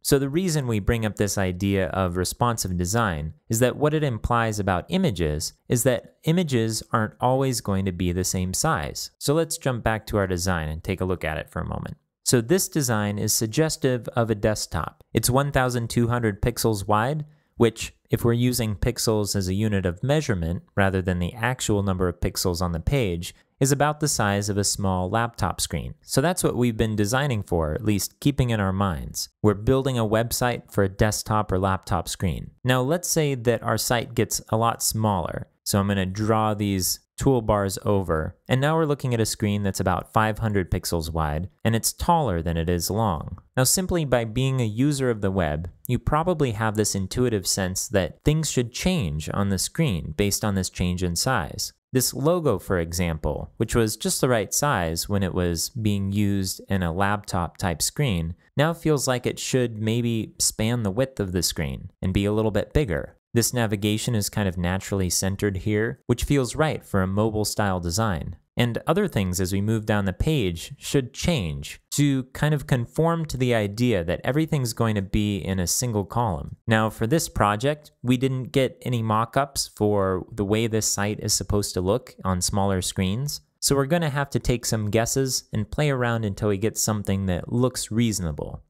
So the reason we bring up this idea of responsive design is that what it implies about images is that images aren't always going to be the same size. So let's jump back to our design and take a look at it for a moment. So this design is suggestive of a desktop. It's 1,200 pixels wide, which, if we're using pixels as a unit of measurement rather than the actual number of pixels on the page, is about the size of a small laptop screen. So that's what we've been designing for, at least keeping in our minds. We're building a website for a desktop or laptop screen. Now let's say that our site gets a lot smaller. So I'm going to draw these toolbars over, and now we're looking at a screen that's about 500 pixels wide, and it's taller than it is long. Now simply by being a user of the web, you probably have this intuitive sense that things should change on the screen based on this change in size. This logo, for example, which was just the right size when it was being used in a laptop type screen, now feels like it should maybe span the width of the screen and be a little bit bigger. This navigation is kind of naturally centered here, which feels right for a mobile style design. And other things as we move down the page should change to kind of conform to the idea that everything's going to be in a single column. Now for this project, we didn't get any mock-ups for the way this site is supposed to look on smaller screens. So we're going to have to take some guesses and play around until we get something that looks reasonable.